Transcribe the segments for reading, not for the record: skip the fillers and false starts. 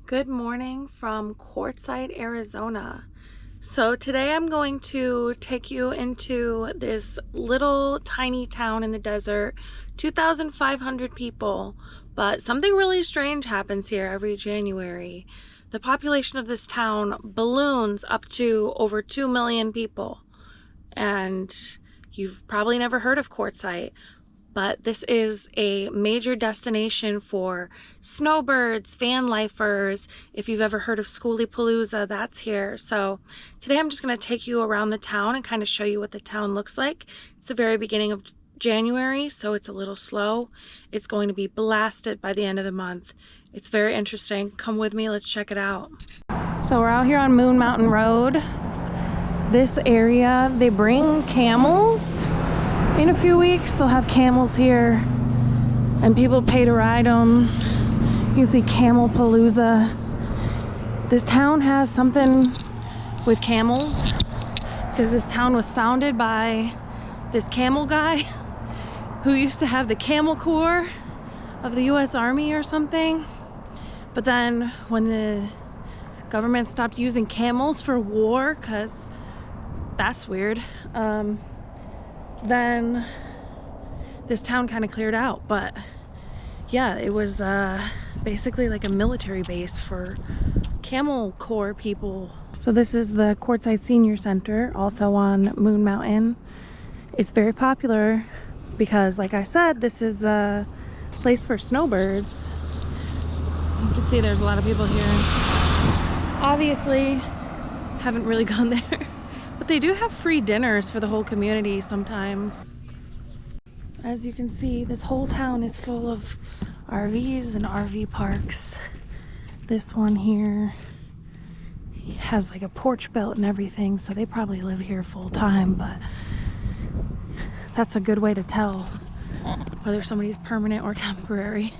Good morning from Quartzsite, Arizona. So today I'm going to take you into this little tiny town in the desert, 2,500 people, but something really strange happens here every January. The population of this town balloons up to over 2 million people, and you've probably never heard of Quartzsite. But this is a major destination for snowbirds, van lifers. If you've ever heard of Skooliepalooza, that's here. So today I'm just going to take you around the town and kind of show you what the town looks like. It's the very beginning of January, so it's a little slow. It's going to be blasted by the end of the month. It's very interesting. Come with me, let's check it out. So we're out here on Moon Mountain Road. This area, they bring camels. In a few weeks, they'll have camels here, and people pay to ride them. You can see Camelpalooza. This town has something with camels, because this town was founded by this camel guy who used to have the Camel Corps of the US Army or something. But then when the government stopped using camels for war, because that's weird, then this town kind of cleared out. But yeah, it was basically like a military base for Camel Corps people. So this is the Quartzsite Senior Center, also on Moon Mountain. It's very popular because, like I said, this is a place for snowbirds. You can see there's a lot of people here. Obviously, haven't really gone there. But they do have free dinners for the whole community sometimes. As you can see, this whole town is full of RVs and RV parks. This one here has like a porch built and everything, so they probably live here full time, but that's a good way to tell whether somebody's permanent or temporary.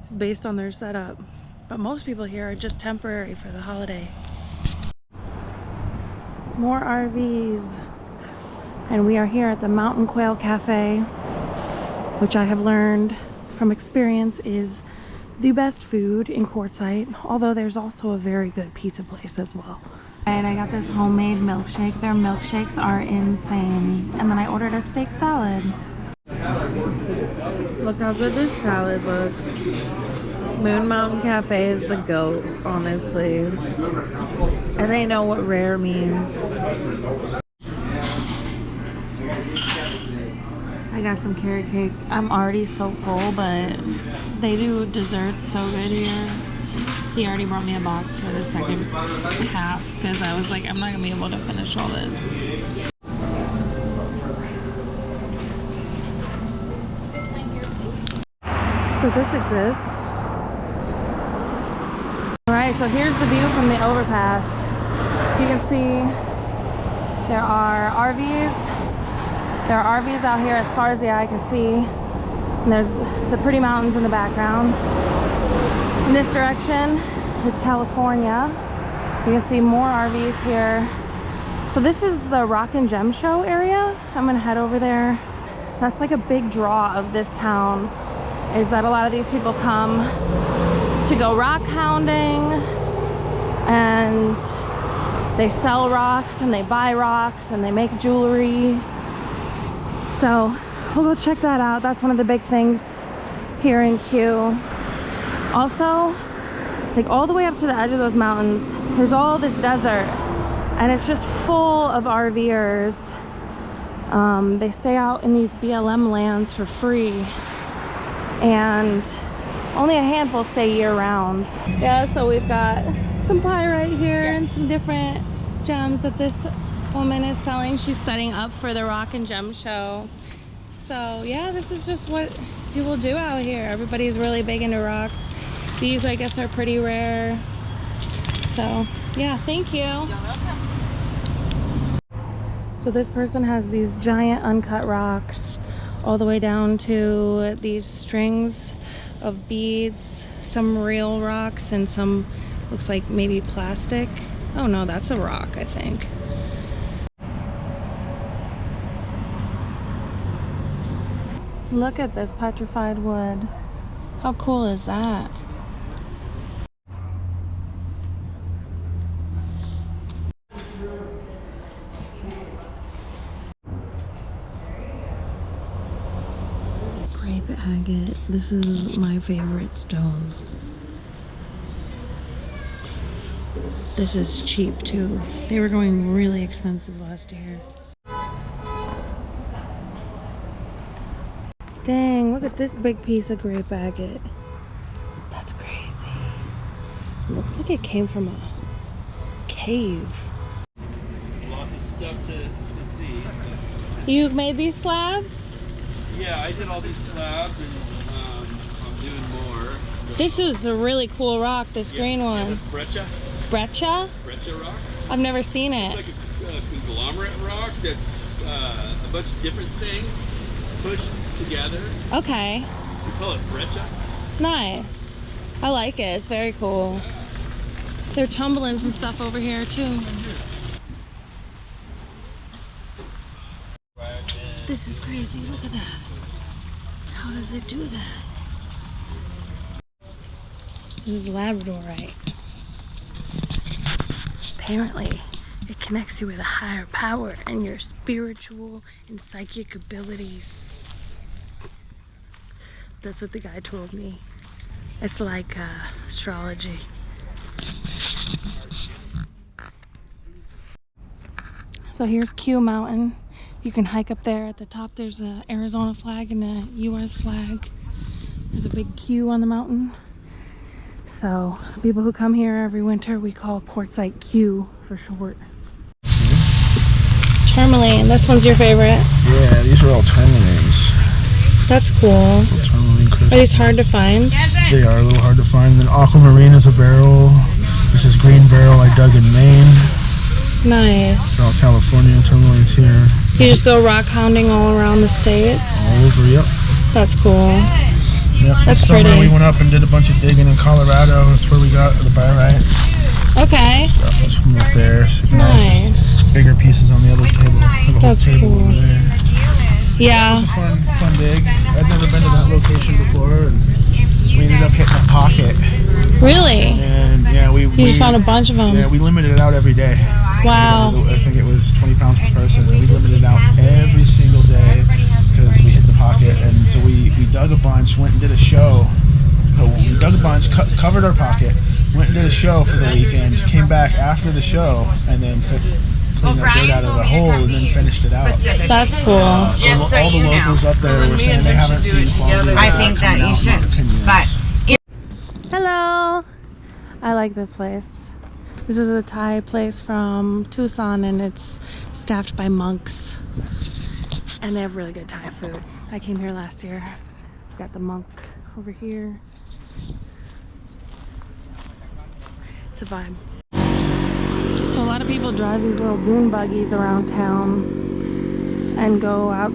It's based on their setup. But most people here are just temporary for the holiday. More RVs, and we are here at the Mountain Quail Cafe, which I have learned from experience is the best food in Quartzsite, although there's also a very good pizza place as well. And I got this homemade milkshake. Their milkshakes are insane. And then I ordered a steak salad. Look how good this salad looks. Moon Mountain Cafe is the GOAT, honestly. And they know what rare means. I got some carrot cake. I'm already so full, but they do desserts so good here. He already brought me a box for the second half because I was like, I'm not gonna be able to finish all this. So this exists. Alright, so here's the view from the overpass. You can see there are RVs. There are RVs out here as far as the eye can see. And there's the pretty mountains in the background. In this direction is California. You can see more RVs here. So this is the Rock and Gem Show area. I'm gonna head over there. That's like a big draw of this town, is that a lot of these people come to go rock hounding, and they sell rocks and they buy rocks and they make jewelry. So we'll go check that out. That's one of the big things here in Q. Also, like all the way up to the edge of those mountains, there's all this desert, and it's just full of RVers. They stay out in these BLM lands for free, and only a handful stay year-round. Yeah, so we've got some pyrite here and some different gems that this woman is selling. She's setting up for the Rock and Gem Show. So yeah, this is just what people do out here. Everybody's really big into rocks. These, I guess, are pretty rare. So yeah, thank you. So this person has these giant uncut rocks all the way down to these strings of beads, some real rocks and some looks like maybe plastic. Oh no, that's a rock, I think. Look at this petrified wood. How cool is that? agate. This is my favorite stone. This is cheap too. They were going really expensive last year. Dang, look at this big piece of grape agate. That's crazy. It looks like it came from a cave. Lots of stuff to see. So. You made these slabs? Yeah, I did all these slabs and I'm doing more. So. This is a really cool rock, this green one. Yeah, that's breccia. Breccia? Breccia rock. I've never seen it. It's like a conglomerate rock that's a bunch of different things pushed together. Okay. We call it breccia. Nice. I like it. It's very cool. Yeah. They're tumbling some stuff over here too. This is crazy. Look at that. How does it do that? This is labradorite. Apparently, it connects you with a higher power and your spiritual and psychic abilities. That's what the guy told me. It's like astrology. So here's Q Mountain. You can hike up there. At the top there's an Arizona flag and a US flag. There's a big Q on the mountain. So people who come here every winter, we call Quartzsite Q for short. Tourmaline, this one's your favorite? Yeah, these are all tourmalines. That's cool. Are these hard to find? They are a little hard to find. And then aquamarine is a barrel. This is green beryl I dug in Maine. Nice. All California tourmalines here. You just go rock hounding all around the states? All over, yep. That's cool. Yep. That's this summer pretty. we went up and did a bunch of digging in Colorado. That's where we got the barite. Okay. Stuff was from up there. Super Nice. Bigger pieces on the other table. Have a whole That's table cool. over there. Yeah. It was a fun dig. I'd never been to that location before, and we ended up hitting a pocket. Really? And yeah, we just found a bunch of them. Yeah, we limited it out every day. Wow. I think it was 20 pounds per person. We limited it out every single day because we hit the pocket, and so we dug a bunch, went and did a show. So we dug a bunch, covered our pocket, went and did a show for the weekend, came back after the show, and then cleaned the dirt out of the hole and then finished it out. That's cool. All the locals up there were saying they haven't seen quality. I think that you should, but hello. I like this place. This is a Thai place from Tucson, and it's staffed by monks, and they have really good Thai food. I came here last year. Got the monk over here. It's a vibe. So a lot of people drive these little dune buggies around town and go out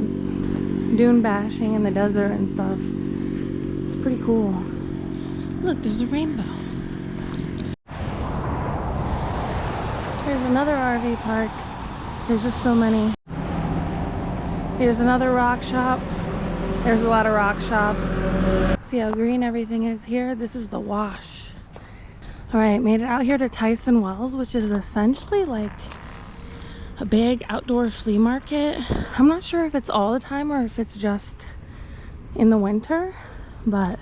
dune bashing in the desert and stuff. It's pretty cool. Look, there's a rainbow. Here's another RV park. There's just so many. Here's another rock shop. There's a lot of rock shops. See how green everything is here? This is the wash. Alright, made it out here to Tyson Wells, which is essentially like a big outdoor flea market. I'm not sure if it's all the time or if it's just in the winter, but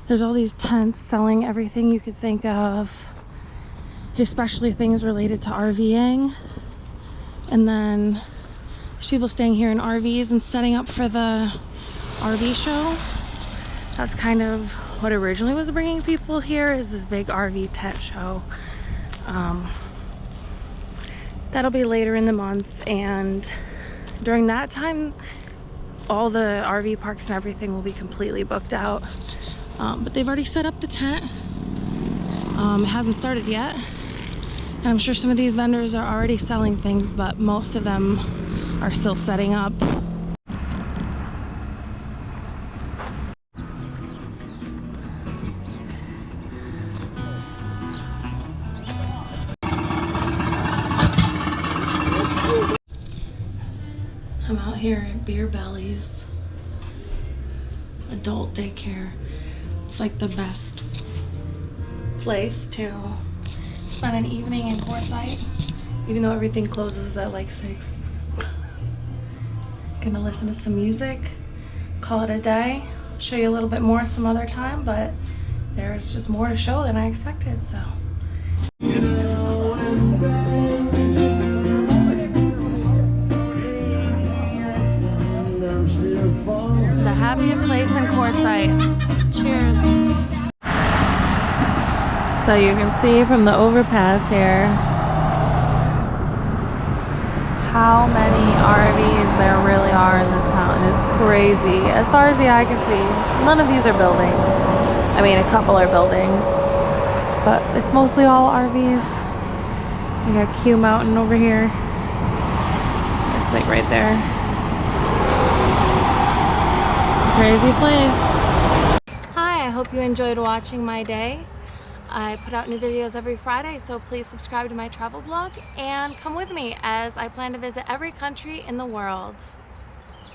there's all these tents selling everything you could think of, especially things related to RVing. And then there's people staying here in RVs and setting up for the RV show. That's kind of what originally was bringing people here, is this big RV tent show. That'll be later in the month, and during that time all the RV parks and everything will be completely booked out. But they've already set up the tent. It hasn't started yet, and I'm sure some of these vendors are already selling things, but most of them are still setting up. I'm out here at Beer Bellies adult daycare. It's like the best place to spend an evening in Quartzsite, even though everything closes at like 6. Gonna listen to some music, call it a day, show you a little bit more some other time, but there's just more to show than I expected, so. The happiest place in Quartzsite. Cheers. So you can see from the overpass here how many RVs there really are in this town. It's crazy. As far as the eye can see, none of these are buildings. I mean, a couple are buildings, but it's mostly all RVs. We got Q Mountain over here. It's like right there. It's a crazy place. Hi, I hope you enjoyed watching my day. I put out new videos every Friday, so please subscribe to my travel blog and come with me as I plan to visit every country in the world.